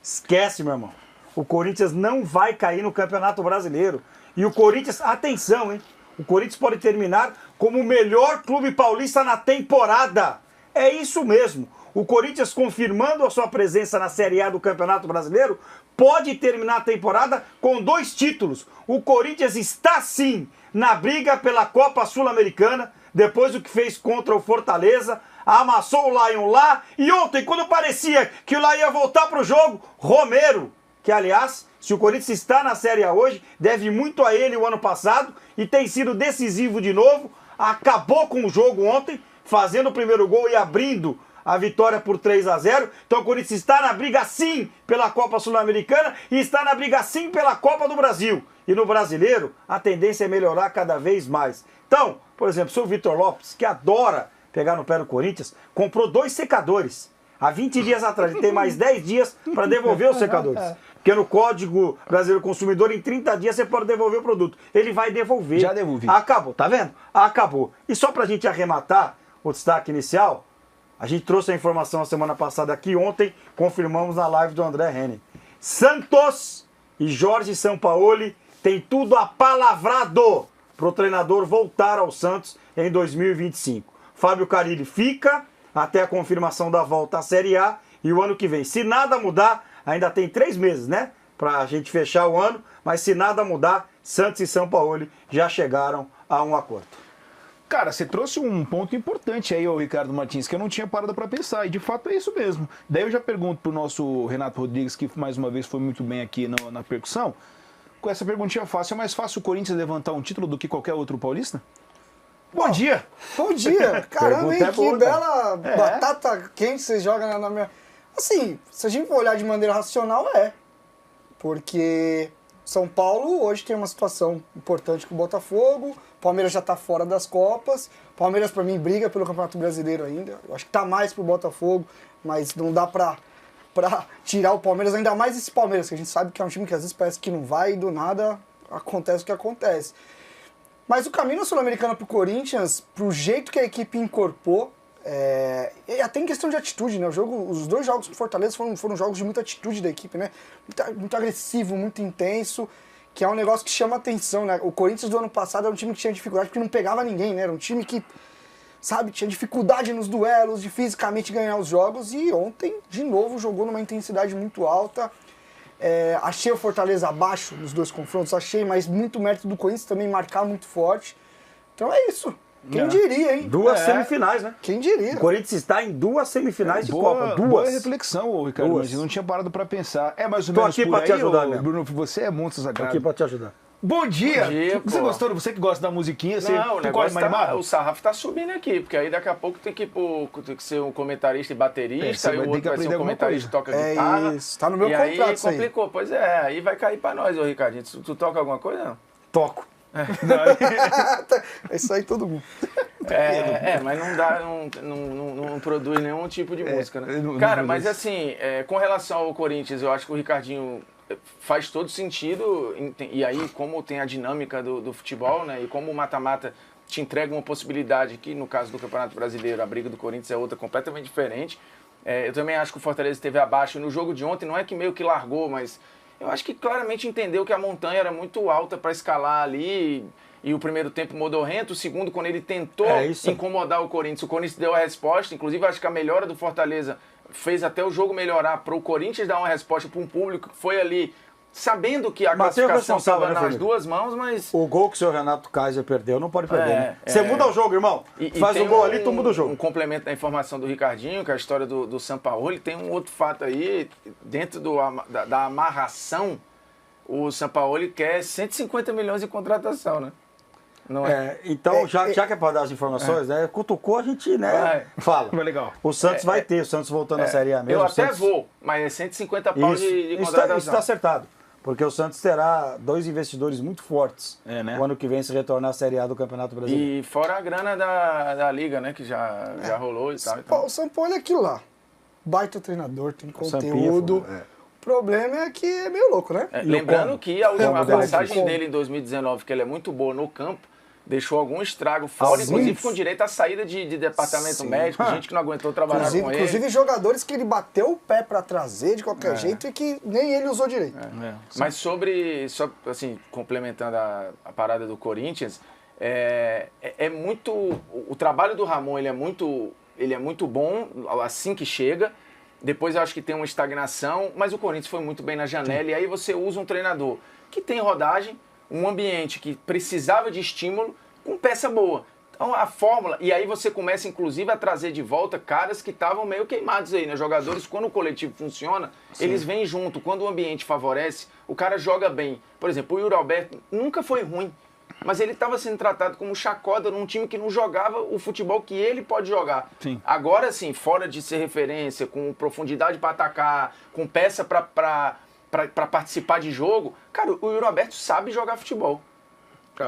Esquece, meu irmão. O Corinthians não vai cair no Campeonato Brasileiro. E o Corinthians, atenção, hein? O Corinthians pode terminar como o melhor clube paulista na temporada. É isso mesmo. O Corinthians, confirmando a sua presença na Série A do Campeonato Brasileiro, pode terminar a temporada com 2 títulos. O Corinthians está, sim, na briga pela Copa Sul-Americana, depois do que fez contra o Fortaleza, amassou o Lion lá, e ontem, quando parecia que o Lion ia voltar para o jogo, Romero, que aliás, se o Corinthians está na Série A hoje, deve muito a ele o ano passado, e tem sido decisivo de novo, acabou com o jogo ontem, fazendo o primeiro gol e abrindo a vitória por 3-0. Então o Corinthians está na briga sim pela Copa Sul-Americana e está na briga sim pela Copa do Brasil. E no Brasileiro, a tendência é melhorar cada vez mais. Então, por exemplo, o seu Vitor Lopes, que adora pegar no pé do Corinthians, comprou 2 secadores. Há 20 dias atrás, ele tem mais 10 dias para devolver os secadores. Porque no Código Brasileiro Consumidor, em 30 dias você pode devolver o produto. Ele vai devolver. Já devolvi. Acabou, tá vendo? Acabou. E só pra gente arrematar o destaque inicial, a gente trouxe a informação a semana passada aqui, ontem confirmamos na live do André Henning. Santos e Jorge Sampaoli têm tudo apalavrado para o treinador voltar ao Santos em 2025. Fábio Carille fica até a confirmação da volta à Série A e o ano que vem. Se nada mudar, ainda tem 3 meses, né? Para a gente fechar o ano, mas se nada mudar, Santos e Sampaoli já chegaram a um acordo. Cara, você trouxe um ponto importante aí, ô Ricardo Martins, que eu não tinha parado para pensar, e de fato é isso mesmo. Daí eu já pergunto pro nosso Renato Rodrigues, que mais uma vez foi muito bem aqui na percussão, com essa perguntinha fácil, é mais fácil o Corinthians levantar um título do que qualquer outro paulista? Bom dia! Bom dia! Caramba, hein, que boa, bela batata quente você joga na minha... Assim, se a gente for olhar de maneira racional, porque São Paulo hoje tem uma situação importante com o Botafogo, o Palmeiras já está fora das Copas, o Palmeiras para mim briga pelo Campeonato Brasileiro ainda, eu acho que está mais pro Botafogo, mas não dá pra tirar o Palmeiras, ainda mais esse Palmeiras, que a gente sabe que é um time que às vezes parece que não vai e do nada acontece o que acontece. Mas o caminho na Sul-Americana pro Corinthians, pro jeito que a equipe incorporou, e até em questão de atitude, né? Os 2 jogos do Fortaleza foram jogos de muita atitude da equipe, né? Muito agressivo, muito intenso, que é um negócio que chama atenção, né? O Corinthians do ano passado era um time que tinha dificuldade porque não pegava ninguém, né? Era um time que, sabe, tinha dificuldade nos duelos, de fisicamente ganhar os jogos, e ontem, de novo, jogou numa intensidade muito alta. Achei o Fortaleza abaixo nos 2 confrontos, mas muito mérito do Corinthians também marcar muito forte. Então é isso. Quem diria, hein? 2 semifinais, né? Quem diria? O Corinthians está em 2 semifinais de Copa. 2. Boa reflexão, ô Ricardo, mas eu não tinha parado para pensar. É mais ou menos aqui por pra aí, te ajudar, ô, Bruno, você é monstro Tô sagrado. aqui pra te ajudar. Bom dia! Bom dia, Você pô. gostou? Você que gosta da musiquinha, você Não, o tu corre negócio mais animado? o sarrafo tá subindo aqui, porque aí daqui a pouco tem que ser um comentarista e baterista, Você aí vai o ter outro que vai ser aprender um alguma comentarista que toca guitarra. Isso, tá no meu e contrato aí isso aí. complicou, pois é, aí vai cair pra nós, ô Ricardinho. Tu toca alguma coisa, não? Toco. É isso aí todo mundo. Mas não dá, não produz nenhum tipo de música, né? não Cara, produz. mas assim, com relação ao Corinthians, eu acho que o Ricardinho faz todo sentido, e aí como tem a dinâmica do futebol, né? E como o mata-mata te entrega uma possibilidade, que no caso do Campeonato Brasileiro, a briga do Corinthians é outra completamente diferente. Eu também acho que o Fortaleza esteve abaixo. No jogo de ontem, não é que meio que largou, mas eu acho que claramente entendeu que a montanha era muito alta para escalar ali. E o primeiro tempo modorrento, o segundo, quando ele tentou incomodar o Corinthians deu a resposta. Inclusive, acho que a melhora do Fortaleza fez até o jogo melhorar para o Corinthians dar uma resposta para um público que foi ali sabendo que a classificação estava nas 2 mãos, mas... O gol que o seu Renato Kaiser perdeu não pode perder, né? Você muda o jogo, irmão. Faz o gol ali, tu muda o jogo. Um complemento da informação do Ricardinho, que é a história do Sampaoli. Tem um outro fato aí, dentro da amarração, o Sampaoli quer 150 milhões em contratação, né? Não é? Então, já que é para dar as informações, né? Cutucou, a gente, né? Fala. Vai legal. O Santos vai ter, o Santos voltando à Série A mesmo. Eu até Santos... vou, mas é 150 pau de contratação. Isso está acertado. Porque o Santos terá 2 investidores muito fortes né? o ano que vem se retornar à Série A do Campeonato Brasileiro. E fora a grana da Liga, né? Que já rolou e tal. Então. O São Paulo é aquilo lá. Baita treinador, tem conteúdo. O problema é que é meio louco, né? Lembrando que a passagem dele em 2019, que ele é muito boa no campo, deixou algum estrago fora, inclusive com direito à saída de departamento médico, gente que não aguentou trabalhar com ele. Inclusive jogadores que ele bateu o pé pra trazer de qualquer jeito e que nem ele usou direito. Mas só assim, complementando a parada do Corinthians, é muito... O trabalho do Ramon, ele é muito bom assim que chega. Depois eu acho que tem uma estagnação, mas o Corinthians foi muito bem na janela. E aí você usa um treinador que tem rodagem, um ambiente que precisava de estímulo, com peça boa. Então a fórmula, e aí você começa inclusive a trazer de volta caras que estavam meio queimados aí, né? Jogadores, quando o coletivo funciona, eles vêm junto. Quando o ambiente favorece, o cara joga bem. Por exemplo, o Yuri Alberto nunca foi ruim, mas ele estava sendo tratado como chacota num time que não jogava o futebol que ele pode jogar. Sim. Agora sim, fora de ser referência, com profundidade para atacar, com peça para participar de jogo, cara, o Yuri Alberto sabe jogar futebol.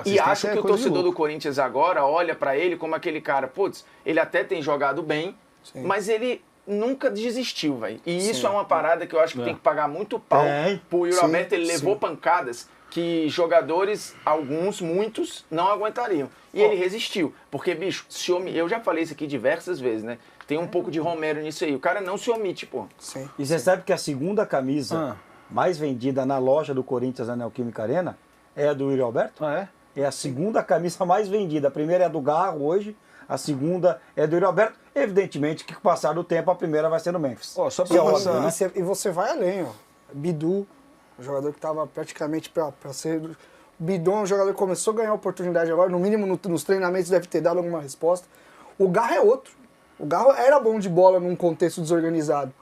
E acho que o torcedor do Corinthians agora olha para ele como aquele cara, putz, ele até tem jogado bem, mas ele nunca desistiu, velho. E isso é uma parada que eu acho que tem que pagar muito pau pro Yuri Alberto. Ele levou pancadas que jogadores, muitos, não aguentariam. E ele resistiu. Porque, bicho, eu já falei isso aqui diversas vezes, né? Tem um pouco de Romero nisso aí. O cara não se omite, pô. Sim. E você sabe que a segunda camisa mais vendida na loja do Corinthians, na Neoquímica Arena, é a do Yuri Alberto? É a segunda camisa mais vendida. A primeira é a do Garro hoje, a segunda é do Yuri Alberto. Evidentemente que com o passar do tempo a primeira vai ser no Memphis. Só pra passar, né? E você vai além, ó. Bidu, um jogador que estava praticamente para ser... Bidu é um jogador que começou a ganhar oportunidade agora, no mínimo nos treinamentos deve ter dado alguma resposta. O Garro é outro. O Garro era bom de bola num contexto desorganizado.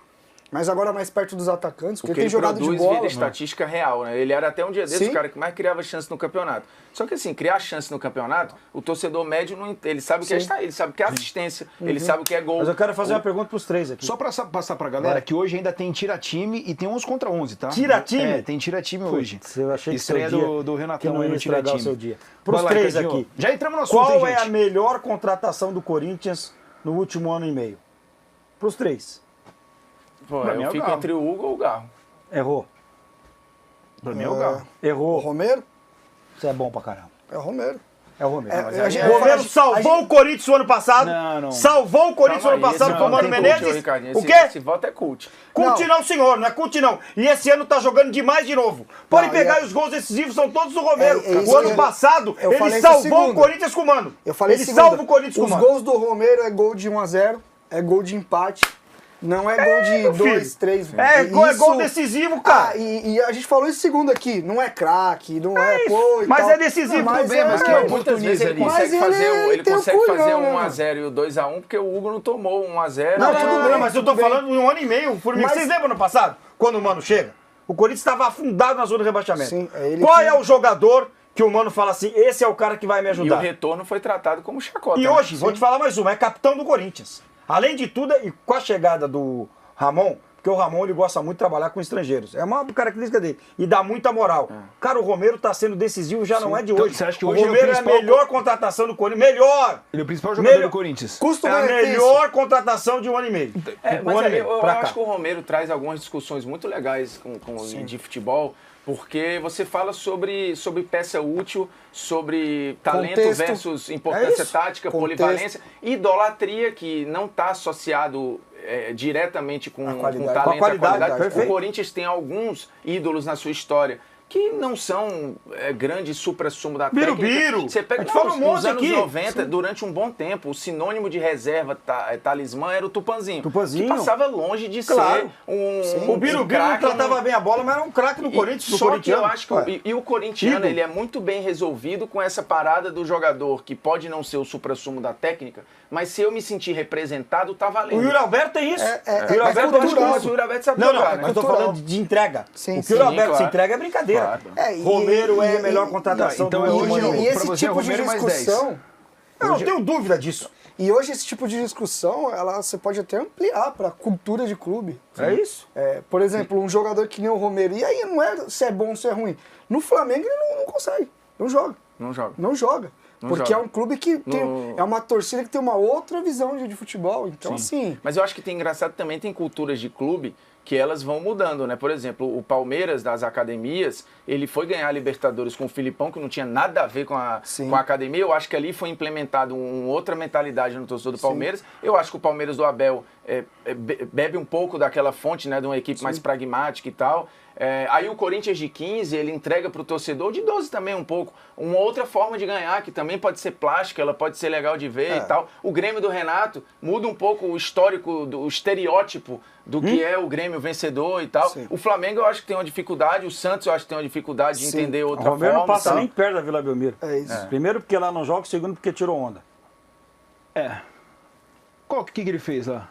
Mas agora mais perto dos atacantes, porque ele tem jogado de bola. Vira estatística real, né? Ele era até um dia desses o cara que mais criava chance no campeonato. Só que assim, criar chance no campeonato, o torcedor médio, ele sabe o que é ele sabe o que é assistência, ele sabe o que é gol. Mas eu quero fazer uma pergunta pros três aqui. Só pra passar pra galera que hoje ainda tem tira-time e tem 11 contra 11, tá? Tira-time? Tem tira-time hoje. Eu achei que estreia do Renatão não ia no estragar o seu tira-time. dia. Pros três aqui. Já entramos no assunto, Qual hein, é a gente? melhor contratação do Corinthians no último ano e meio? Pros três. Pô, Pra mim é eu o fico Garro. entre o Hugo ou o Garro. Errou. Pra mim é o Garro. O Errou. Romero? Você é bom pra caramba. É o Romero. É o Romero. É, O Romero salvou o Corinthians no ano passado. Não. Salvou o Corinthians no ano passado com o Mano Menezes. O quê? Esse voto é cult. Cult não, senhor. Não é cult não. E esse ano tá jogando demais de novo. Pode pegar os gols decisivos, são todos do Romero. isso O ano que passado, eu ele falei salvou segunda. o Corinthians com o Mano. Eu falei ele segunda. salva o Corinthians com o Os Mano. gols do Romero é gol de 1-0, é gol de empate. Não é gol de 2, 3. É gol decisivo, cara. E a gente falou isso segundo aqui. Não é craque, não é pô e Mas tal. é decisivo, Não, tudo bem, mas que Muitas vezes ele Mas consegue ele tem fazer, o culhão, o né, 1x0 e o 2x1 porque o Hugo não tomou 1x0. Não, Não, tudo não, bem, não, mas eu tudo tô bem. falando de um ano e meio. Formiga. Mas- Vocês lembram no passado? Quando o Mano chega? O Corinthians estava afundado na zona de rebaixamento. Sim, é ele Qual que- é o jogador que o Mano fala assim, esse é o cara que vai me E o ajudar? retorno foi tratado como chacota. E né? hoje, vou te falar mais uma, é capitão do Corinthians. Além de tudo, e com a chegada do Ramon, porque o Ramon ele gosta muito de trabalhar com estrangeiros. É uma característica dele. E dá muita moral. Cara, o Romero tá sendo decisivo, já não é de Então, hoje. você acha que o hoje ele é o Romero é a principal- melhor contratação do Corinthians. Melhor! Ele é o principal jogador Melhor- do Corinthians. É a Custo-benefício. melhor contratação de um ano e meio. Mas um ano e aí, meio, eu pra cá. acho que o Romero traz algumas discussões muito legais de futebol, porque você fala sobre peça útil, sobre talento Contexto. versus importância isso. tática, Contexto. polivalência, idolatria, que não está associado diretamente com qualidade. talento Com a e qualidade, perfeito. O Corinthians tem alguns ídolos na sua história que não são grandes supra-sumo da técnica. Birubiru. Você pega A gente fala um monte nos anos aqui. 90, durante um bom tempo, o sinônimo de reserva, talismã, era o Tupanzinho. Tupanzinho. Que passava longe de Claro. ser um O Birubiru não craque, tratava bem a bola, mas era um craque no Corinthians, no Só que corintiano. eu acho que o corintiano, Ídolo. ele é muito bem resolvido com essa parada do jogador que pode não ser o supra-sumo da técnica, mas se eu me sentir representado, tá valendo. O Yuri Alberto tem isso. É o Yuri Alberto cultural. tem Mas isso. o Yuri Alberto sabe Não, jogar, não, né? mas eu tô Cultural. falando de entrega. Sim, O que o Yuri sim, Alberto se claro. entrega é brincadeira. Claro. Romero é a melhor contratação então do é último hoje ano. o- E pra esse você é tipo de Romero mais 10. discussão... Eu não tenho dúvida disso. E hoje esse tipo de discussão, você pode até ampliar para cultura de clube. É isso. Por exemplo, um jogador que nem o Romero, e aí não é se é bom ou se é ruim. No Flamengo ele não consegue, não joga. Não joga. Não joga. Não Porque joga. é um clube que é uma torcida que tem uma outra visão de futebol. Então, assim, Mas eu acho que tem engraçado também, tem culturas de clube que elas vão mudando, né? Por exemplo, o Palmeiras das academias, ele foi ganhar a Libertadores com o Filipão, que não tinha nada a ver com a academia. Eu acho que ali foi implementado uma outra mentalidade no torcedor do Palmeiras. Eu acho que o Palmeiras do Abel bebe um pouco daquela fonte, né, de uma equipe mais pragmática e tal. Aí o Corinthians de 15, ele entrega para o torcedor, de 12 também um pouco, uma outra forma de ganhar, que também pode ser plástica, ela pode ser legal de ver e tal. O Grêmio do Renato muda um pouco o histórico, o estereótipo do que é o Grêmio vencedor e tal. Sim. O Flamengo eu acho que tem uma dificuldade, o Santos eu acho que tem uma dificuldade de entender outra forma. O Romero não passa nem perto da Vila Belmiro. É isso. Primeiro porque lá não joga, segundo porque tirou onda. Qual que ele fez lá?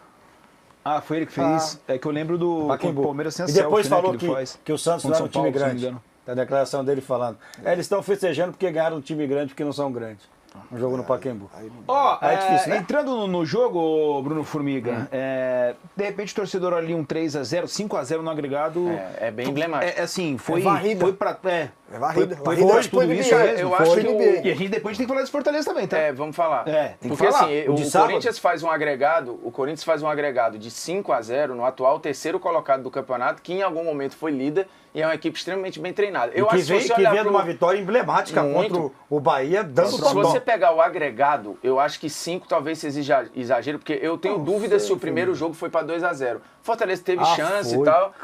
Ah, foi ele que fez. É que eu lembro do Palmeiras sem a E depois selfie, falou né, que o Santos não é um time grande. A declaração dele falando. Eles estão festejando porque ganharam um time grande porque não são grandes. Um jogo no Pacaembu. É difícil, né? Entrando no jogo, Bruno Formiga, de repente o torcedor ali um 3-0, 5-0 no agregado. É bem emblemático. Assim, foi varrida. Foi pra. É varrida. Foi tudo isso mesmo. Eu acho que E a gente depois tem que falar desse Fortaleza também, tá? Vamos falar. Tem que Porque falar. assim, o Corinthians faz um agregado de 5-0 no atual terceiro colocado do campeonato, que em algum momento foi líder e é uma equipe extremamente bem treinada. Eu acho que vem de uma vitória emblemática contra o Bahia, dando Se você pegar o agregado, eu acho que 5 talvez seja exagero, porque eu tenho dúvida se o primeiro jogo foi para 2-0. Fortaleza teve chance e tal.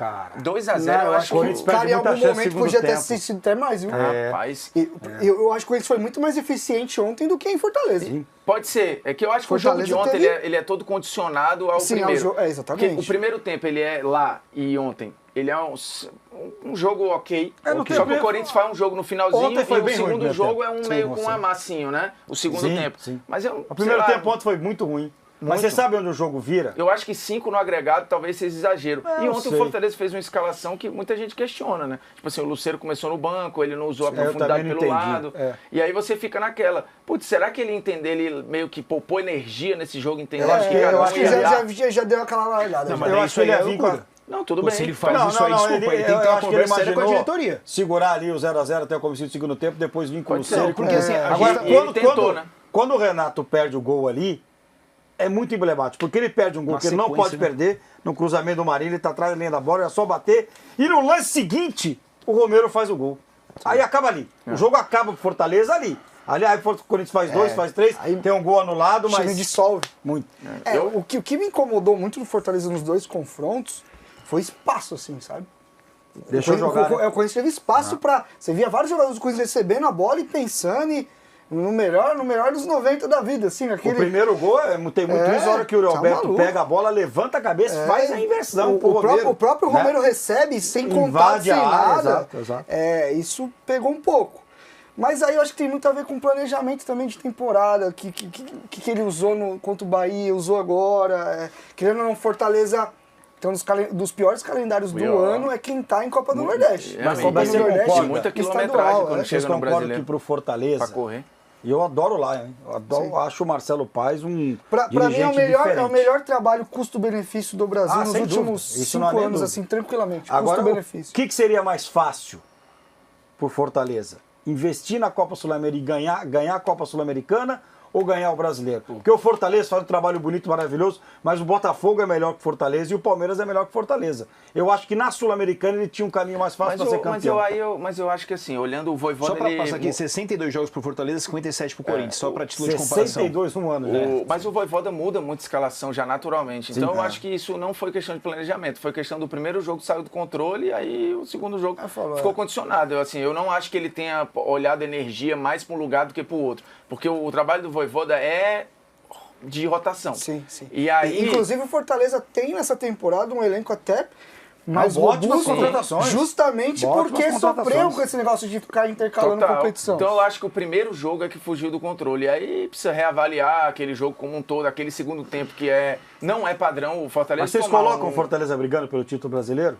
2-0 eu acho que o cara em algum momento podia ter assistido até mais, viu? Rapaz. Eu acho que ele foi muito mais eficiente ontem do que em Fortaleza. Pode ser. É que eu acho que o jogo de ontem ele é todo condicionado ao primeiro. Exatamente. Porque o primeiro tempo ele é lá e ontem ele é um jogo ok. Só que o Corinthians faz um jogo no finalzinho e o segundo jogo é meio com um amassinho, né? O segundo tempo. Sim. Mas o primeiro tempo ontem foi muito ruim. Mas você sabe onde o jogo vira? Eu acho que 5 no agregado talvez seja exagero. E ontem o Fortaleza fez uma escalação que muita gente questiona, né? Tipo assim, o Lucero começou no banco, ele não usou a profundidade pelo lado. E aí você fica naquela. Putz, será que ele entender, ele meio que poupou energia nesse jogo? Eu acho que já deu aquela largada. Eu acho que ele ia vir com... Não, tudo bem. Se ele faz isso aí, desculpa, ele tem que ter uma conversa séria com a diretoria. Segurar ali o 0-0 até o começo do segundo tempo, depois vir com o Lucero. Porque assim, agora, quando o Renato perde o gol ali, é muito emblemático, porque ele perde um gol que ele não pode perder, no cruzamento do Marinho, ele tá atrás da linha da bola, é só bater, e no lance seguinte, o Romero faz o gol. Aí acaba ali. O jogo acaba pro Fortaleza ali. Ali aí o Corinthians faz 2, faz 3, tem um gol anulado, mas... dissolve. Muito. O que me incomodou muito no Fortaleza nos dois confrontos foi espaço, assim, sabe? Deixou jogar. O Corinthians teve espaço pra... Você via vários jogadores do Corinthians recebendo a bola e pensando no melhor dos 90 da vida, assim. Aquele... O primeiro gol tem muito isso, a hora que o Roberto pega a bola, levanta a cabeça, faz a inversão pro Romero. O próprio Romero recebe sem contato, sem nada. Exato. Isso pegou um pouco. Mas aí eu acho que tem muito a ver com planejamento também de temporada, que ele usou contra o Bahia, usou agora. Querendo ou não, Fortaleza... Então, dos piores calendários do ano é quem tá em Copa do Nordeste. Mas Copa do Nordeste é muita quilometragem quando chega no brasileiro. Que pro Fortaleza... Pra correr. E eu adoro lá, hein? Acho o Marcelo Paes um pra mim é o melhor trabalho custo-benefício do Brasil nos últimos 5 anos, assim, tranquilamente. Agora, custo-benefício. O que seria mais fácil por Fortaleza? Investir na Copa Sul-Americana e ganhar a Copa Sul-Americana ou ganhar o brasileiro? Porque o Fortaleza faz um trabalho bonito, maravilhoso, mas o Botafogo é melhor que o Fortaleza e o Palmeiras é melhor que o Fortaleza. Eu acho que na Sul-Americana ele tinha um caminho mais fácil para ser campeão. Mas eu acho que assim, olhando o Vojvoda... Só para passar aqui, 62 jogos pro Fortaleza, 57 pro Corinthians, só para título de comparação. 62 no ano, né? Mas o Vojvoda muda muito a escalação já naturalmente. Então eu acho que isso não foi questão de planejamento, foi questão do primeiro jogo que saiu do controle e aí o segundo jogo ficou condicionado. Eu não acho que ele tenha olhado energia mais para um lugar do que para o outro. Porque o trabalho do Vojvoda é de rotação. Sim. E aí... Inclusive o Fortaleza tem nessa temporada um elenco até mais ótimas contratações. Justamente porque sofreu com esse negócio de ficar intercalando competição. Então eu acho que o primeiro jogo é que fugiu do controle. E aí precisa reavaliar aquele jogo como um todo, aquele segundo tempo que não é padrão. O Fortaleza... Mas vocês colocam o Fortaleza brigando pelo título brasileiro?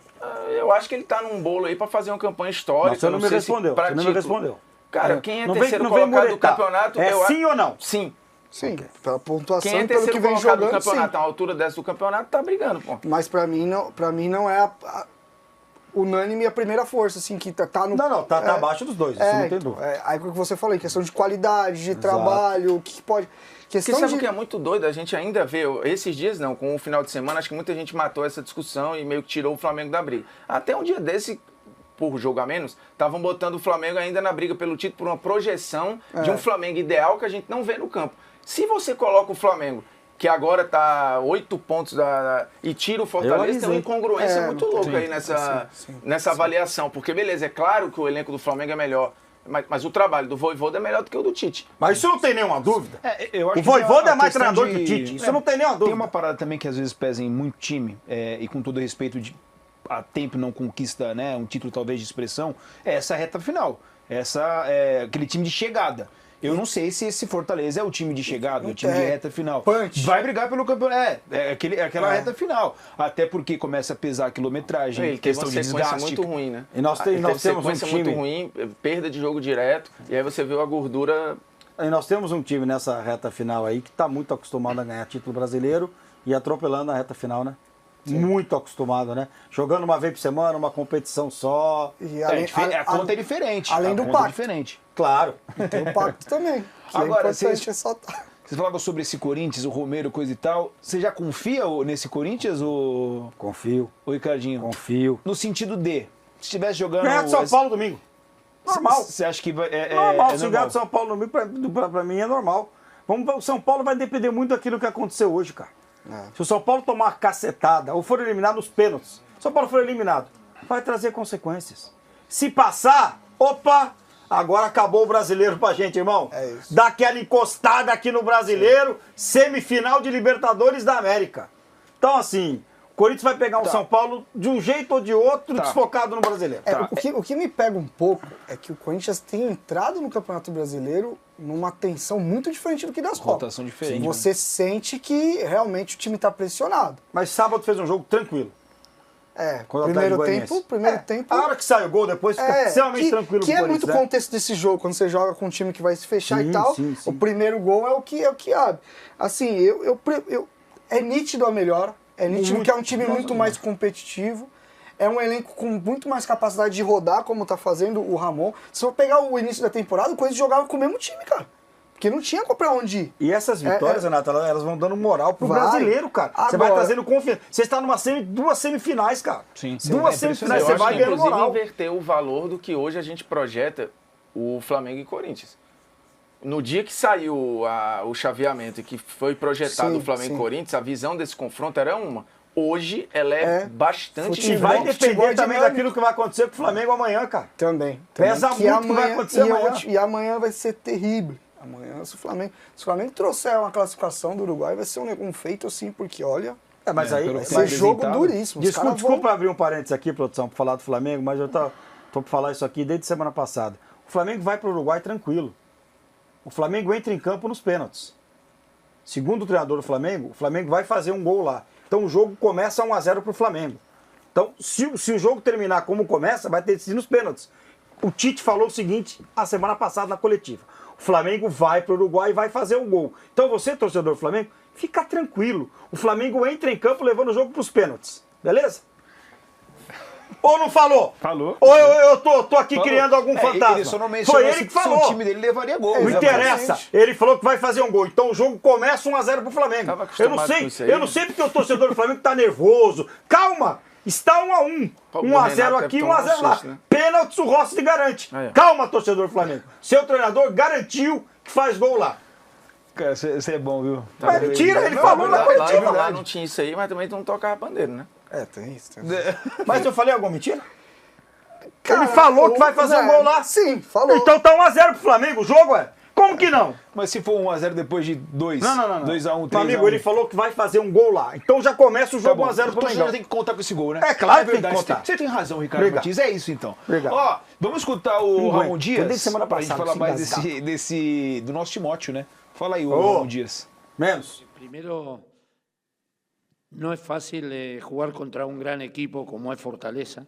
Eu acho que ele tá num bolo aí para fazer uma campanha histórica. Você não me respondeu. Você não me respondeu. Cara, quem é terceiro colocado do campeonato... sim ou não? Sim. Sim, pela pontuação, quem é pelo que vem jogando, do campeonato, a altura dessa do campeonato, tá brigando, pô. Mas pra mim não é unânime a primeira força, assim, que tá no... Não, tá abaixo dos dois, isso não tem dúvida. Aí o que você falou, questão de qualidade, de trabalho, o que pode... Porque sabe o que é muito doido? A gente ainda vê, esses dias não, com o final de semana, acho que muita gente matou essa discussão e meio que tirou o Flamengo da briga. Até um dia desse, por jogo a menos, estavam botando o Flamengo ainda na briga pelo título por uma projeção de um Flamengo ideal que a gente não vê no campo. Se você coloca o Flamengo, que agora está 8 pontos e tira o Fortaleza, tem uma incongruência muito louca aí nessa avaliação. Porque, beleza, é claro que o elenco do Flamengo é melhor. Mas o trabalho do Vojvoda é melhor do que o do Tite. Mas isso não tem nenhuma dúvida. Eu acho o Vojvoda é mais questão treinador que o Tite. Isso não tem nenhuma dúvida. Tem uma parada também que às vezes pesa em muito time, e com todo respeito, há tempo não conquista, né, um título talvez de expressão, é essa reta final. Aquele time de chegada. Eu não sei se esse Fortaleza é o time de chegada, o time de reta final. Punch. Vai brigar pelo campeonato. Aquela reta final. Até porque começa a pesar a quilometragem, questão de desgaste. Muito ruim, né? E nós temos um time muito ruim, perda de jogo direto, e aí você vê a gordura. E nós temos um time nessa reta final aí que está muito acostumado a ganhar título brasileiro e atropelando a reta final, né? Sim. Muito acostumado, né? Jogando uma vez por semana, uma competição só. E a conta é diferente. Além do pacto. Diferente. Claro. Tem o pacto também. Agora, é importante ressaltar. Vocês falavam sobre esse Corinthians, o Romero, coisa e tal. Você já confia nesse Corinthians, ou Confio. O Ricardinho? Confio. No sentido de, se estivesse jogando... Ganhar do São Paulo domingo. Normal. Você acha que vai... normal. Se ganhar do São Paulo domingo, pra mim é normal. O São Paulo vai depender muito daquilo que aconteceu hoje, cara. Se o São Paulo tomar uma cacetada ou for eliminado nos pênaltis, se o São Paulo for eliminado, vai trazer consequências. Se passar, opa, agora acabou o brasileiro pra gente, irmão. É isso. Dá aquela encostada aqui no brasileiro, semifinal de Libertadores da América. Então, assim, o Corinthians vai pegar um São Paulo de um jeito ou de outro, desfocado no brasileiro. O que me pega um pouco é que o Corinthians tem entrado no Campeonato Brasileiro numa tensão muito diferente do que das Copas. Rotação diferente. Você sente que realmente o time está pressionado. Mas sábado fez um jogo tranquilo. Primeiro tempo. A hora que sai o gol, depois fica extremamente tranquilo. Que é muito contexto desse jogo, quando você joga com um time que vai se fechar e tal. Sim. O primeiro gol é o que abre. Assim, é nítido a melhora. É nítido que é um time muito mais competitivo. É um elenco com muito mais capacidade de rodar, como tá fazendo o Ramon. Se for pegar o início da temporada, o Corinthians jogava com o mesmo time, cara. Porque não tinha pra onde ir. E essas vitórias, Renato, elas vão dando moral pro brasileiro, cara. Você vai trazendo confiança. Você está duas semifinais, cara. Sim. Duas semifinais, você vai ganhando moral. Inclusive, inverter o valor do que hoje a gente projeta o Flamengo e Corinthians. No dia que saiu o chaveamento e que foi projetado o Flamengo e Corinthians, a visão desse confronto era uma. Hoje ela é bastante... E vai depender também daquilo que vai acontecer com o Flamengo amanhã, cara. Também. Pesa muito o que vai acontecer amanhã. E amanhã vai ser terrível. Amanhã, se o Flamengo trouxer uma classificação do Uruguai, vai ser um feito assim, porque olha... Mas aí vai ser jogo duríssimo. Desculpa abrir um parênteses aqui, produção, para falar do Flamengo, mas eu tô para falar isso aqui desde semana passada. O Flamengo vai para o Uruguai tranquilo. O Flamengo entra em campo nos pênaltis. Segundo o treinador do Flamengo, o Flamengo vai fazer um gol lá. Então o jogo começa 1-0 para o Flamengo. Então, se o jogo terminar como começa, vai ter decidido nos pênaltis. O Tite falou o seguinte a semana passada na coletiva: o Flamengo vai para o Uruguai e vai fazer um gol. Então você, torcedor do Flamengo, fica tranquilo. O Flamengo entra em campo levando o jogo para os pênaltis. Beleza? Ou não falou? Falou. Ou eu tô aqui criando algum fantasma? Ele só não mencionou. Foi ele que falou. O time dele levaria gol. Não interessa. Ele falou que vai fazer um gol. Então o jogo começa 1-0 pro Flamengo. Eu não sei porque o torcedor do Flamengo tá nervoso. Calma. Está 1-1. 1-0 aqui, 1-0 lá. Né? Pênalti, o Rossi garante. Calma, torcedor do Flamengo. Seu treinador garantiu que faz gol lá. Cara, você é bom, viu? Mas mentira, ele falou na coletiva. Lá não tinha isso aí, mas também não tocava bandeira, né? Tem isso. Mas eu falei alguma mentira? Cara, ele falou que vai fazer um gol lá? Sim, falou. Então tá 1-0 pro Flamengo o jogo, Como que não? Mas se for 1-0 depois de 2, não. 2-1, 3-1... Amigo, ele falou que vai fazer um gol lá. Então já começa o jogo 1-0 pro Mengão. Você tem que contar com esse gol, né? É claro que tem que contar. Você tem razão, Ricardo Martins. É isso, então. Obrigado. Ó, vamos escutar o Ramon Dias. Desde semana pra gente passada, falar mais do nosso Timóteo, né? Fala aí, Ramon Dias. Menos. Primero, no es fácil jugar contra un gran equipo como es Fortaleza,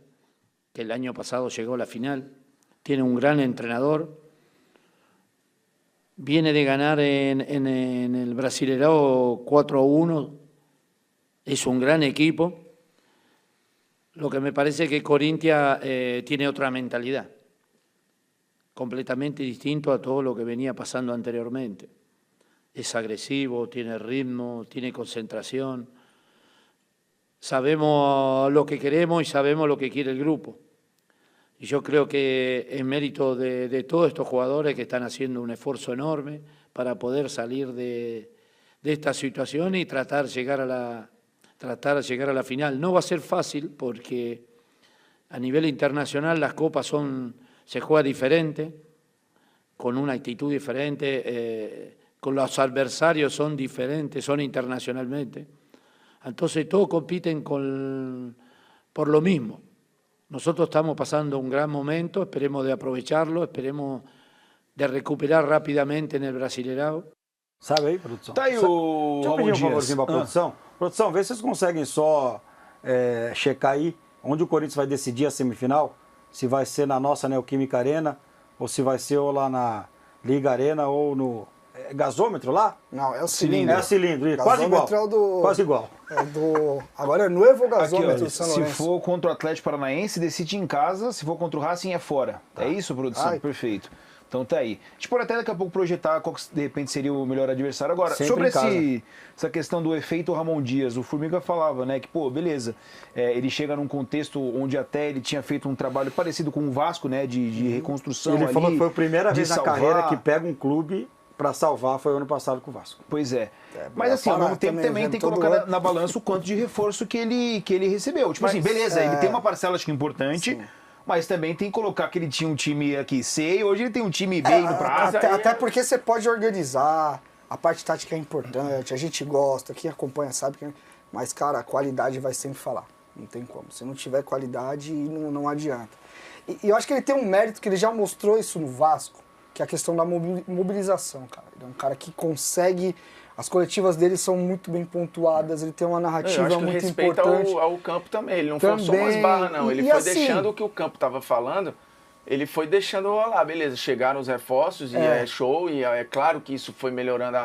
que el año pasado llegó a la final. Tiene un gran entrenador. Viene de ganar en el Brasileirão 4-1. Es un gran equipo. Lo que me parece que Corinthians tiene otra mentalidad, completamente distinto a todo lo que venía pasando anteriormente. Es agresivo, tiene ritmo, tiene concentración. Sabemos lo que queremos y sabemos lo que quiere el grupo. Y yo creo que es mérito de todos estos jugadores que están haciendo un esfuerzo enorme para poder salir de esta situación y tratar de llegar a la final. No va a ser fácil porque a nivel internacional las copas se juega diferente, con una actitud diferente, con los adversarios son diferentes, son internacionalmente. Entonces todos compiten por lo mismo. Nosotros estamos pasando un gran momento, esperemos de aprovecharlo, esperemos de recuperar rapidamente en el Brasileirão. Sabe aí, produção? Tá aí o Deixa eu Ramon pedir um Dias. favorzinho pra produção. Produção, vê se vocês conseguem só checar aí onde o Corinthians vai decidir a semifinal. Se vai ser na nossa Neoquímica Arena, ou se vai ser ou lá na Liga Arena, ou no gasômetro lá? Não, é o cilindro. É o cilindro, quase igual. Gasômetro é o do... Quase igual. Agora é novo gasômetro Aqui, ó, do São se Lourenço. for contra o Atlético Paranaense, decide em casa. Se for contra o Racing, é fora. É isso, produção? Ai. Perfeito. Então tá aí. A gente pode até daqui a pouco projetar qual que de repente seria o melhor adversário. Agora, Sempre sobre essa questão do efeito Ramon Dias, o Formiga falava, né, que, pô, beleza, ele chega num contexto onde até ele tinha feito um trabalho parecido com o Vasco, né, de reconstrução Ele ali, falou que foi a primeira de vez na salvar. carreira que pega um clube para salvar, foi o ano passado com o Vasco. Pois é. Mas assim, ao mesmo tempo também tem que colocar na balança o quanto de reforço que ele recebeu. Tipo assim, beleza, ele tem uma parcela acho que importante, mas também tem que colocar que ele tinha um time aqui C e hoje ele tem um time B indo pra A. Até porque você pode organizar, a parte tática é importante, a gente gosta, quem acompanha sabe que... Mas, cara, a qualidade vai sempre falar. Não tem como. Se não tiver qualidade, não adianta. E eu acho que ele tem um mérito que ele já mostrou isso no Vasco, que é a questão da mobilização, cara. Ele é um cara que consegue... As coletivas dele são muito bem pontuadas, ele tem uma narrativa eu acho muito que respeita importante. ao campo também. Ele não forçou umas barras, não. Ele foi assim, deixando o que o campo estava falando, ele foi deixando rolar. Beleza, chegaram os reforços e é show, e é claro que isso foi melhorando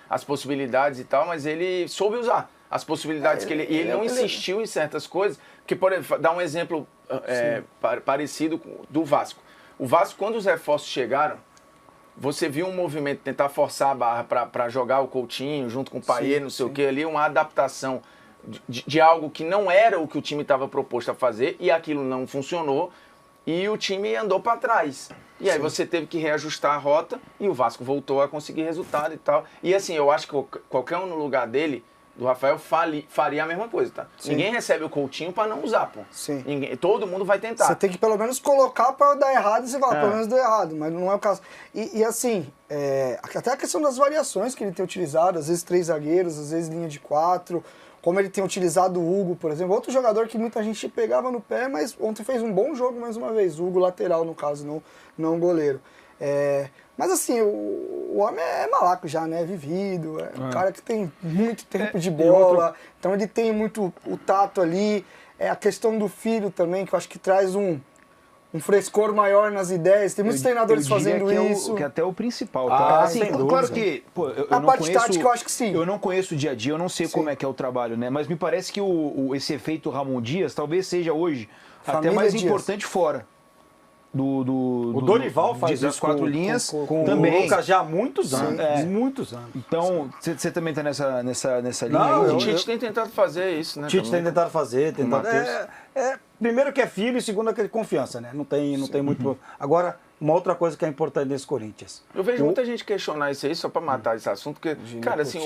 as possibilidades e tal, mas ele soube usar as possibilidades que ele... E ele não insistiu em certas coisas, que, por exemplo, dar um exemplo parecido do Vasco. O Vasco, quando os reforços chegaram, você viu um movimento tentar forçar a barra para jogar o Coutinho junto com o Payet, não sei o que ali, uma adaptação de algo que não era o que o time estava proposto a fazer e aquilo não funcionou e o time andou para trás. E aí você teve que reajustar a rota e o Vasco voltou a conseguir resultado e tal. E assim, eu acho que qualquer um no lugar dele, do Rafael, faria a mesma coisa, tá? Sim. Ninguém recebe o Coutinho para não usar, pô. Sim. Todo mundo vai tentar. Você tem que pelo menos colocar para dar errado e você fala, pelo menos deu errado, mas não é o caso. E assim, até a questão das variações que ele tem utilizado, às vezes 3 zagueiros, às vezes linha de 4, como ele tem utilizado o Hugo, por exemplo, outro jogador que muita gente pegava no pé, mas ontem fez um bom jogo mais uma vez, o Hugo lateral no caso, não goleiro. Mas assim, o homem é malaco já, né? Vivido, um cara que tem muito tempo de bola, então ele tem muito o tato ali. A questão do filho também, que eu acho que traz um frescor maior nas ideias. Tem muitos treinadores fazendo isso. Que é até o principal, tá? Assim, claro que, pô, eu a não parte conheço, tática eu acho que sim. Eu não conheço o dia a dia, eu não sei como é que é o trabalho, né? Mas me parece que esse efeito Ramon Dias talvez seja hoje até mais importante fora. O Dorival faz das isso 4 linhas com também. o Lucas já há muitos anos. Muitos anos. Então, você também está nessa linha Não, aí? O Tite tem tentado fazer isso, né? O Tite tem tentado fazer. Primeiro que é filho e segundo que é confiança, né? Não tem muito... Agora, uma outra coisa que é importante nesse Corinthians. Eu vejo muita gente questionar isso aí só para matar esse assunto, porque, cara, assim,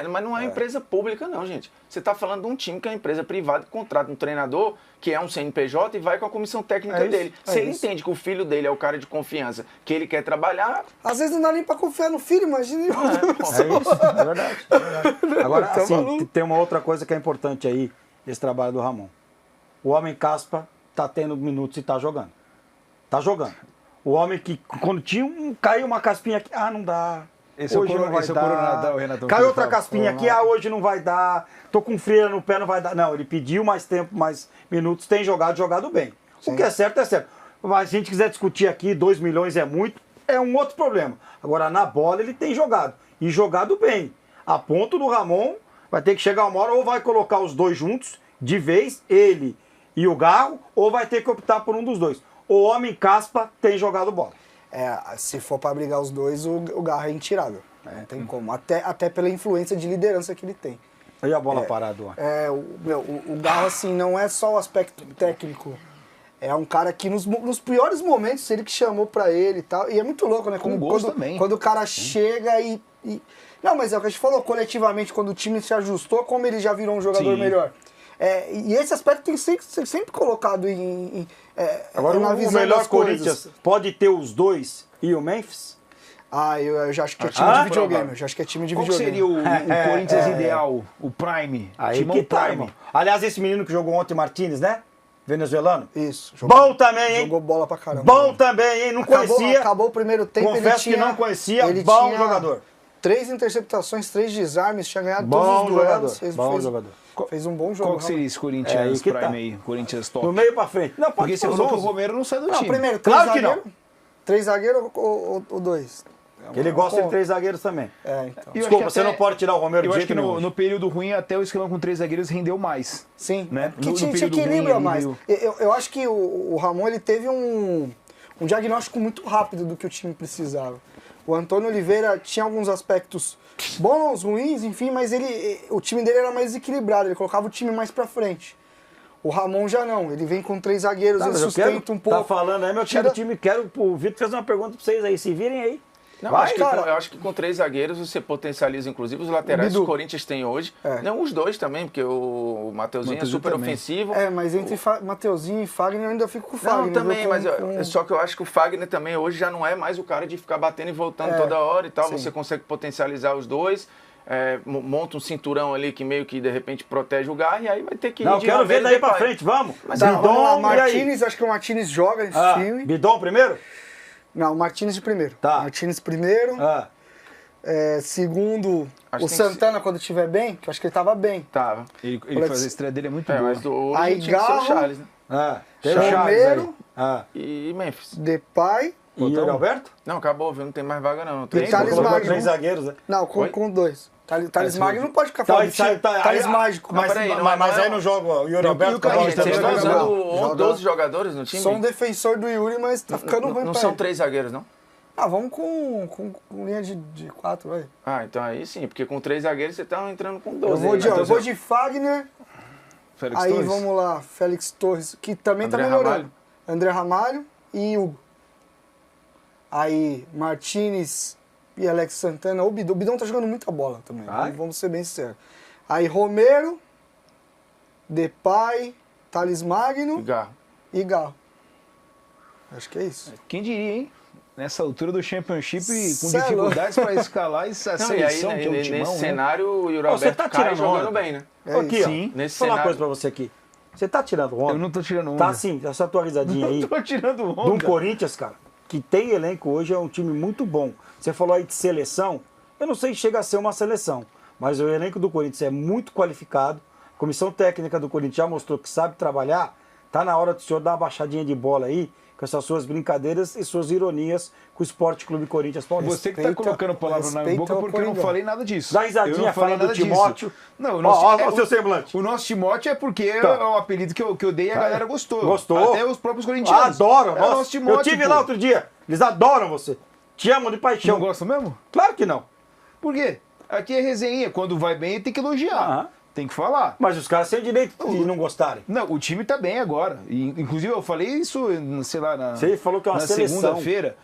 mas não é empresa pública não, gente. Você está falando de um time que é uma empresa privada que contrata um treinador, que é um CNPJ, e vai com a comissão técnica dele. Se ele entende que o filho dele é o cara de confiança, que ele quer trabalhar... Às vezes não dá nem para confiar no filho, imagina. É verdade. Agora, assim, tem uma outra coisa que é importante aí, esse trabalho do Ramon. O homem caspa tá tendo minutos e tá jogando. Tá jogando. O homem que, quando caiu uma caspinha aqui, não dá. Hoje não vai dar. Renato, caiu outra caspinha aqui, hoje não vai dar. Tô com freira no pé, não vai dar. Não, ele pediu mais tempo, mais minutos, tem jogado bem. Sim. O que é certo, é certo. Mas se a gente quiser discutir aqui, 2 milhões é muito, é um outro problema. Agora, na bola, ele tem jogado. E jogado bem. A ponto do Ramon, vai ter que chegar uma hora, ou vai colocar os dois juntos, de vez, ele e o Garro, ou vai ter que optar por um dos dois. O homem caspa tem jogado bola. Se for pra brigar os dois, o Garro é intirável. Não tem como. Até pela influência de liderança que ele tem. E a bola parada, ó. O Garro, assim, não é só o aspecto técnico. É um cara que nos piores momentos, ele que chamou pra ele e tal. E é muito louco, né? Quando o cara chega e... Não, mas é o que a gente falou, coletivamente, quando o time se ajustou, como ele já virou um jogador melhor. E esse aspecto tem que ser sempre colocado Agora, na o visão melhor das Corinthians coisas. pode ter os dois e o Memphis? Eu já acho que é time de videogame. Eu já acho que é time de Qual videogame. seria o Corinthians ideal? O Prime? Aí Timão que tá, Prime. irmão. Aliás, esse menino que jogou ontem, Martínez, né? Venezuelano. Isso. Bom também, hein? Jogou bola pra caramba. Bom também, hein? Não conhecia. Acabou o primeiro tempo, Confesso que não conhecia. ele Bom tinha jogador. 3 interceptações, 3 desarmes, tinha ganhado Bom todos os jogador. duelos. Bom jogador. Fez um bom jogo. Qual que seria esse Corinthians aí que Prime tá. aí? Corinthians top? Do meio pra frente. Não, pode Porque você ser os falou que o 11. Romero não sai do Não, time. primeiro, Claro que não. 3 zagueiros ou 2? Que ele gosta de 3 zagueiros também. Então. E eu acho Desculpa, que você até- não pode tirar o Romero Eu de acho jeito que nenhum. no período ruim, até o esquema com 3 zagueiros rendeu mais. Sim, né? que No te período equilibra ruim, mais. ele Eu acho que o Ramon ele teve um diagnóstico muito rápido do que o time precisava. O Antônio Oliveira tinha alguns aspectos bons, ruins, enfim, mas o time dele era mais equilibrado, ele colocava o time mais pra frente. O Ramon já não, ele vem com 3 zagueiros, Tá, ele mas eu sustenta quero, um pouco. Tá falando aí, meu Tira- time, o Vitor fez uma pergunta pra vocês aí, se virem aí. Não, Vai, acho que cara. eu acho que com 3 zagueiros você potencializa, inclusive, os laterais que Bidu. o Corinthians tem hoje. É. Não, os dois também, porque o Mateuzinho é Mateuzinho super também. ofensivo. Mas entre Mateuzinho e Fagner eu ainda fico com o Fagner. Não, também, viu? mas Com- só que eu acho que o Fagner também hoje já não é mais o cara de ficar batendo e voltando toda hora e tal. sim. Você consegue potencializar os dois, monta um cinturão ali que meio que de repente protege o Garra e aí vai ter que ir Não, de quero ver Romero e daí pra Depay. frente, vamos. Tá, vamos lá, Bidon, e aí? Martínez, acho que o Martínez joga nesse time. Bidon primeiro? Não, o Martínez de primeiro. Tá. Martínez primeiro. Ah. Segundo, Acho o que tem que Santana quando estiver bem, que eu acho que ele tava bem. Tava. Ele Alex- faz a estreia dele é muito É, boa. mas hoje Aí tinha que ser o Garro- Charles, né? Tem o Charles Romero. aí. Ah. E Memphis. Depay. E o Alberto? Não, acabou, viu? Não tem mais vaga não. Tem Thales Colocou Magno. 3 zagueiros, né? Não, Oi? com 2. Thales Magno não pode ficar Tá, fora do time. Thales aí- Mágico. Mas, peraí, não, mas não, aí não joga o Yuri Alberto. o Carlinhos Carlos Vocês também estão joga joga usando bola. Joga. 12 jogadores no time? Sou um defensor do Yuri, mas tá ficando ruim Não pra são ele. 3 zagueiros, não? Vamos com linha de 4, vai. Ah, então aí sim, porque com 3 zagueiros você tá entrando com 12. Eu vou aí, né? eu vou de Fagner, Félix aí Torres? vamos lá, Félix Torres, que também André tá melhorando. Ramalho. André Ramalho e Hugo. Aí Martínez e Alex Santana. O Bidon tá jogando muita bola também, Vai. vamos ser bem sinceros. Aí Romero, Depay, Thales Magno Garro. e Garro. Acho que é isso. Quem diria, hein? Nessa altura do Championship, com Cê é dificuldades para escalar essa Não, e aí, seleção, que é o nesse timão, né? cenário, o Yuri Ó, você Alberto tá cai tirando jogando onda. bem, né? É Aqui, isso. ó. Sim. Nesse Vou falar uma cenário. coisa pra você aqui. Você tá tirando onda? Eu não tô tirando onda. Tá sim, essa tua risadinha aí. Tô tirando De um onda. Corinthians, cara, que tem elenco hoje, é um time muito bom. Você falou aí de seleção, eu não sei se chega a ser uma seleção, mas o elenco do Corinthians é muito qualificado. A comissão técnica do Corinthians já mostrou que sabe trabalhar. Tá na hora do senhor dar uma baixadinha de bola aí, com essas suas brincadeiras e suas ironias com o Esporte Clube Corinthians Paulista. Você que tá colocando palavra na minha boca respeita o porque eu não Coringão. falei nada disso. Dá risadinha Eu não falei falando nada do Timóteo. disso. Não, o Ó, nosso, ó, o seu semblante. O nosso Timóteo é porque Tá. é o apelido que eu dei e a galera gostou. Gostou? Até os próprios corintianos. Adoram, É o nossa. nosso Timóteo, Eu tive pô. lá outro dia. Eles adoram você. Te amam de Não paixão. gosta mesmo? Claro que não. Por quê? Aqui é resenha. Quando vai bem, tem que elogiar. Aham. Tem que falar. Mas os caras têm o direito de não gostarem. Não, o time tá bem agora. E, inclusive, eu falei isso, sei lá, na, Você falou que é uma na seleção. segunda-feira.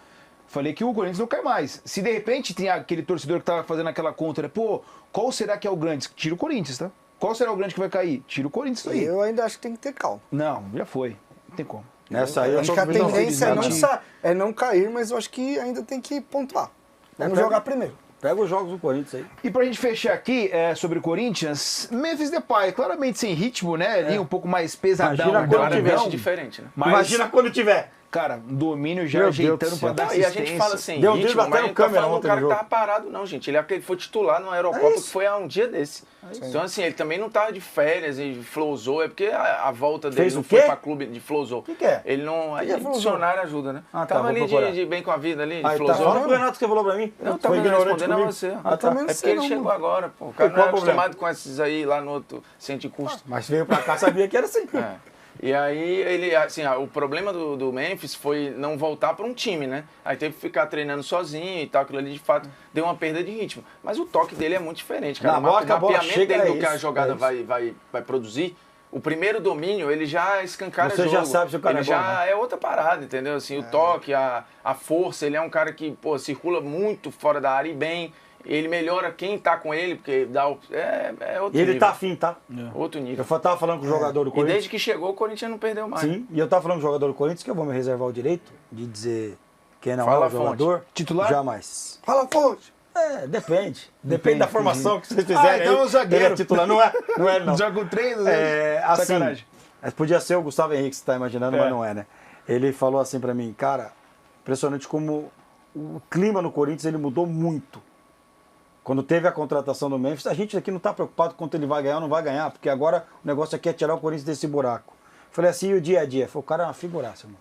Falei que o Corinthians não cai mais. Se de repente tem aquele torcedor que tava fazendo aquela conta, né? Pô, qual será que é o grande? Tira o Corinthians, tá? Qual será o grande que vai cair? Tira o Corinthians daí. Eu ainda acho que tem que ter calma. Não, já foi. Não tem como. Nessa aí eu Acho tô que a vendo tendência felizmente. é não cair, mas eu acho que ainda tem que pontuar. Vamos pega- jogar primeiro. Pega os jogos do Corinthians aí. E pra gente fechar aqui sobre o Corinthians, Memphis Depay, claramente sem ritmo, né? Ali um pouco mais pesadão. Imagina quando grandão, tiver Claramente diferente, né? mas, Imagina quando tiver. cara, um domínio já Meu Deus ajeitando do pra céu. dar Não, e assistência. a gente fala assim, Deu um drible ritmo, até mas no a gente tá câmera falando do ontem cara no que jogo. tava parado, não, gente. Ele foi titular no Aerocopa, que foi há um dia desse. Então, assim, ele também não tava de férias e flowzou, é porque a volta dele Fez não o foi quê? pra clube de flowzou. Que é? Ele não. Aí é o flowzou? dicionário ajuda, né? Ah, tá, Tava vou ali procurar. de bem com a vida ali, Aí tá, flowzou. fala pro Renato que você falou pra mim. Não, Foi tava ignorante respondendo a comigo. você. Ah, tá. também É não porque sei ele não, chegou mano. agora, pô. O cara E não é qual o problema? acostumado com esses aí lá no outro centro de custo. Mas veio pra cá, sabia que era assim. É. E aí, ele, assim, o problema do Memphis foi não voltar para um time, né? Aí teve que ficar treinando sozinho e tal, aquilo ali de fato deu uma perda de ritmo. Mas o toque dele é muito diferente, cara. Na bola, O mapeamento dele do que a isso, jogada é vai produzir, o primeiro domínio, ele já escancara Você jogo. já sabe se o cara ele é bom, já né? é outra parada, entendeu? Assim, o toque, a força, ele é um cara que, pô, circula muito fora da área e bem. Ele melhora quem tá com ele, porque dá outro E ele nível. tá afim, tá? Outro nível. Eu tava falando com o jogador do E Corinthians. desde que chegou, o Corinthians não perdeu mais. Sim, e eu tava falando com o jogador do Corinthians que eu vou me reservar o direito de dizer quem não Fala é a o jogador. Titular? Jamais. Fala, Fonte! Depende. Depende da formação que vocês fizerem. Ah, então aí. é o zagueiro. Ele é titular, não é ele não. Joga com 3, Assim, sacanagem. podia ser o Gustavo Henrique, você tá imaginando, É. mas não é, né? Ele falou assim pra mim, cara, impressionante como o clima no Corinthians ele mudou muito. Quando teve a contratação do Memphis, a gente aqui não tá preocupado quanto ele vai ganhar ou não vai ganhar, porque agora o negócio aqui é tirar o Corinthians desse buraco. Falei assim, e o dia a dia? Falei, o cara é uma figuraça, irmão.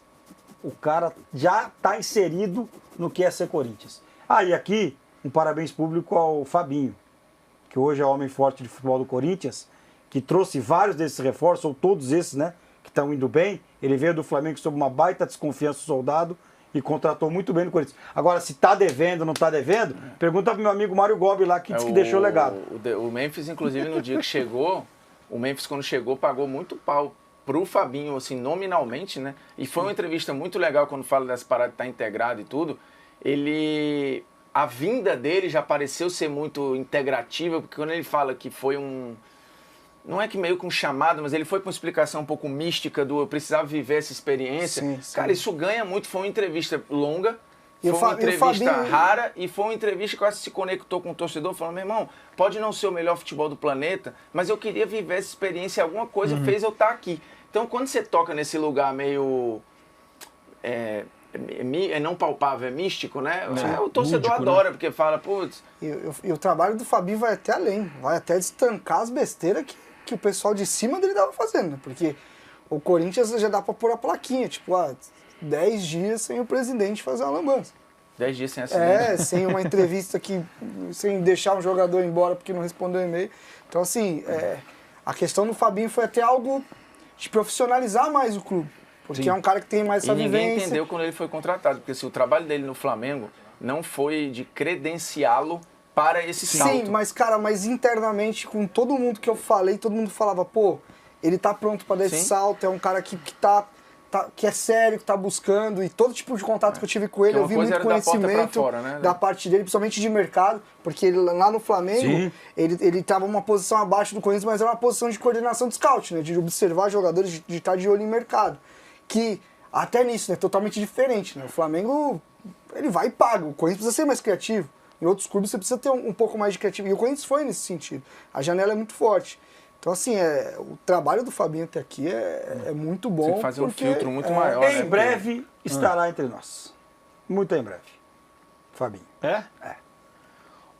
O cara já tá inserido no que é ser Corinthians. Ah, e aqui, um parabéns público ao Fabinho, que hoje é o homem forte de futebol do Corinthians, que trouxe vários desses reforços, ou todos esses, né, que estão indo bem. Ele veio do Flamengo sob uma baita desconfiança do soldado e contratou muito bem no Corinthians. Agora, se tá devendo ou não tá devendo, pergunta pro meu amigo Mário Gobi lá, que disse que deixou legado. O Memphis, inclusive, no dia que chegou, o Memphis, quando chegou, pagou muito pau pro Fabinho, assim, nominalmente, né? E foi uma entrevista muito legal quando fala dessa parada de estar integrado e tudo. A vinda dele já pareceu ser muito integrativa, porque quando ele fala que foi não é que meio que um chamado, mas ele foi com uma explicação um pouco mística do eu precisava viver essa experiência. Sim, sim. Cara, isso ganha muito. Foi uma entrevista longa, E foi o uma Fabinho- entrevista rara e foi uma entrevista que quase se conectou com o torcedor, falando, meu irmão, pode não ser o melhor futebol do planeta, mas eu queria viver essa experiência, alguma coisa fez eu estar aqui. Então, quando você toca nesse lugar meio... é não palpável, é místico, né? O torcedor lúdico, adora, porque fala, putz... E o trabalho do Fabinho vai até além, vai até estancar as besteiras que o pessoal de cima dele tava fazendo, né? Porque o Corinthians já dá pra pôr a plaquinha, tipo, 10 dias sem o presidente fazer uma lambança. 10 dias sem acidente. Sem uma entrevista sem deixar um jogador embora porque não respondeu e-mail. Então, assim, a questão do Fabinho foi até algo de profissionalizar mais o clube. Porque Sim. é um cara que tem mais essa E ninguém vivência. entendeu quando ele foi contratado, porque se o trabalho dele no Flamengo não foi de credenciá-lo para esse salto. Sim, mas internamente, com todo mundo que eu falei, todo mundo falava, pô, ele tá pronto pra dar esse Sim. salto, é um cara que que é sério, que tá buscando, e todo tipo de contato que eu tive com ele, Que eu uma vi coisa muito era da porta pra conhecimento fora, né? da parte dele, principalmente de mercado, porque ele, lá no Flamengo, Sim. ele tava uma posição abaixo do Corinthians, mas era uma posição de coordenação de scout, né, de observar jogadores, de estar de olho em mercado, que até nisso, né, totalmente diferente, né, o Flamengo, ele vai e paga, o Corinthians precisa ser mais criativo, em outros clubes você precisa ter um pouco mais de criatividade, e o Corinthians foi nesse sentido, a janela é muito forte. Então, assim, o trabalho do Fabinho até aqui é muito bom. Tem que fazer um porque, filtro muito maior, né? Em breve estará entre nós. Muito em breve. Fabinho. É?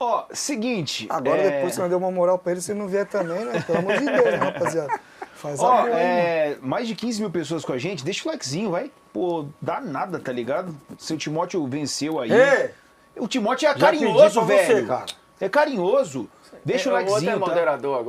Ó, seguinte. Agora, depois que nós deu uma moral pra ele, se ele não vier também, né? Pelo amor de Deus, né, rapaziada? Faz Ó, amor, hein, mano. mais de 15 mil pessoas com a gente, deixa o likezinho, vai. Pô, dá nada, tá ligado? Seu Timóteo venceu aí. Ei! O Timóteo é Já pedi carinhoso, pra você, velho. cara. É carinhoso. Deixa o outro likezinho, é tá? moderador agora.